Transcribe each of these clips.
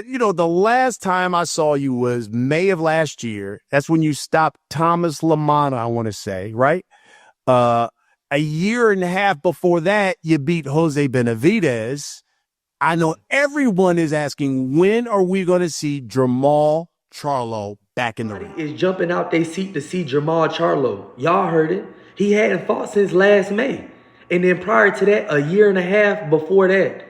that, the last time I saw you was May of last year. That's when you stopped Thomas Lamana, I want to say, right? A year and a half before that, you beat Jose Benavidez. I know everyone is asking, when are we going to see Jermall Charlo back in the ring? Is jumping out their seat to see Jermall Charlo. Y'all heard it. He hadn't fought since last May. And then prior to that, a year and a half before that.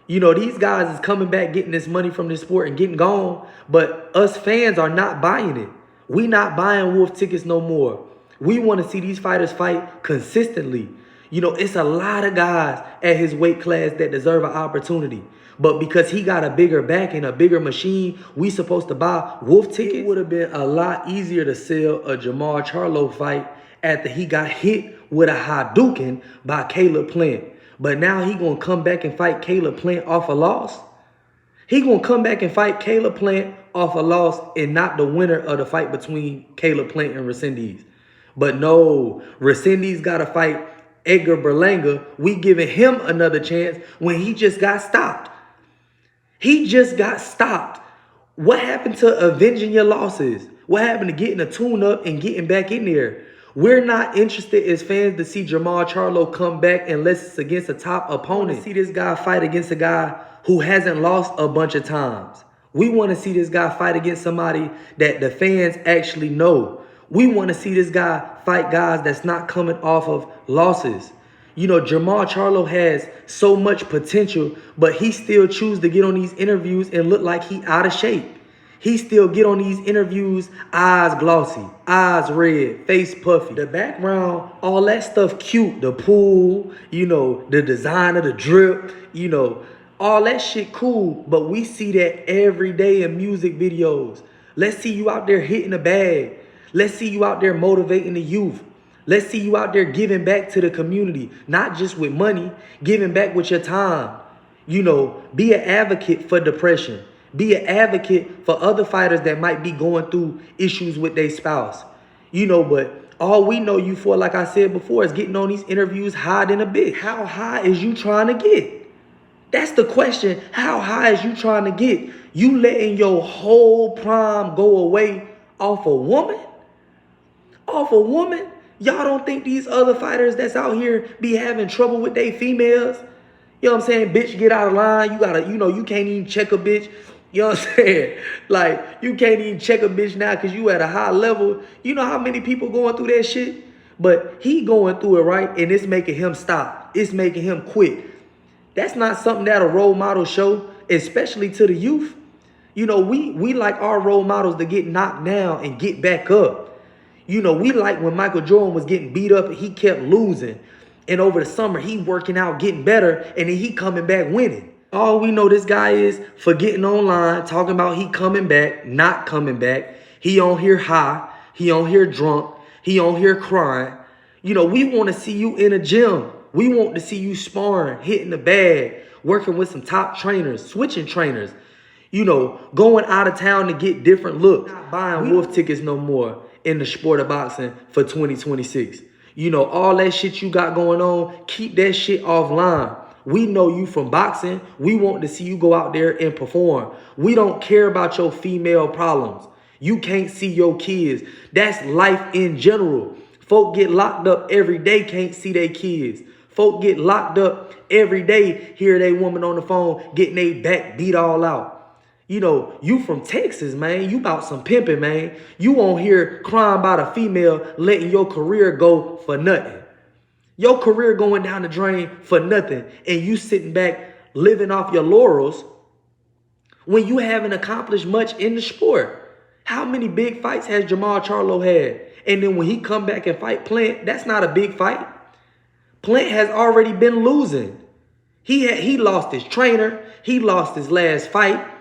These guys is coming back, getting this money from this sport and getting gone. But us fans are not buying it. We not buying Wolf tickets no more. We want to see these fighters fight consistently. It's a lot of guys at his weight class that deserve an opportunity. But because he got a bigger back and a bigger machine, we supposed to buy Wolf tickets. It would have been a lot easier to sell a Jermall Charlo fight after he got hit with a Hadouken by Caleb Plant. But now he going to come back and fight Caleb Plant off a loss? He going to come back and fight Caleb Plant off a loss and not the winner of the fight between Caleb Plant and Resendiz. But no, Resendiz got to fight Edgar Berlanga. We giving him another chance when he just got stopped. He just got stopped. What happened to avenging your losses? What happened to getting a tune-up and getting back in there? We're not interested as fans to see Jermall Charlo come back unless it's against a top opponent. See this guy fight against a guy who hasn't lost a bunch of times. We want to see this guy fight against somebody that the fans actually know. We want to see this guy fight guys that's not coming off of losses. Jermall Charlo has so much potential, but he still chooses to get on these interviews and look like he out of shape. He still get on these interviews, eyes glossy, eyes red, face puffy. The background, all that stuff cute. The pool, the design of the drip, all that shit cool. But we see that every day in music videos. Let's see you out there hitting the bag. Let's see you out there motivating the youth. Let's see you out there giving back to the community, not just with money, giving back with your time. Be an advocate for depression. Be an advocate for other fighters that might be going through issues with their spouse. But all we know you for, like I said before, is getting on these interviews hiding a bit. How high is you trying to get? That's the question. How high is you trying to get? You letting your whole prime go away off a woman? Off a woman? Y'all don't think these other fighters that's out here be having trouble with their females? You know what I'm saying? Bitch, get out of line. You gotta, you can't even check a bitch. You know what I'm saying? Like, you can't even check a bitch now because you at a high level. You know how many people going through that shit? But he going through it, right? And it's making him stop. It's making him quit. That's not something that a role model show, especially to the youth. We like our role models to get knocked down and get back up. We like when Michael Jordan was getting beat up and he kept losing. And over the summer, he working out, getting better, and then he coming back winning. All we know this guy is for getting online, talking about he coming back, not coming back. He on here high. He on here drunk. He on here crying. We want to see you in a gym. We want to see you sparring, hitting the bag, working with some top trainers, switching trainers. Going out of town to get different looks. Not buying Wolf tickets no more in the sport of boxing for 2026. All that shit you got going on, keep that shit offline. We know you from boxing. We want to see you go out there and perform. We don't care about your female problems. You can't see your kids. That's life in general. Folk get locked up every day, can't see their kids. Folk get locked up every day, hear they woman on the phone, getting their back beat all out. You from Texas, man. You about some pimping, man. You on here crying about a female letting your career go for nothing. Your career going down the drain for nothing. And you sitting back living off your laurels when you haven't accomplished much in the sport. How many big fights has Jermall Charlo had? And then when he come back and fight Plant, that's not a big fight. Plant has already been losing. He lost his trainer. He lost his last fight.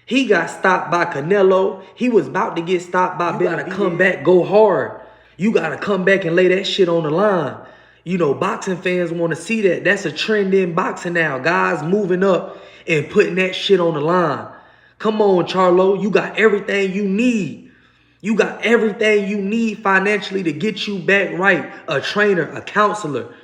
He got stopped by Canelo. He was about to get stopped by Benavidez. You got to come back, go hard. You got to come back and lay that shit on the line. Boxing fans want to see that. That's a trend in boxing now. Guys moving up and putting that shit on the line. Come on, Charlo. You got everything you need. You got everything you need financially to get you back right. A trainer, a counselor.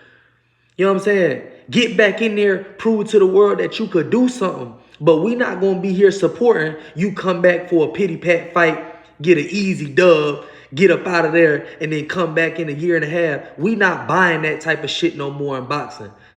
You know what I'm saying? Get back in there, prove to the world that you could do something. But we not going to be here supporting you come back for a pity pat fight, get an easy dub, get up out of there, and then come back in a year and a half. We not buying that type of shit no more in boxing.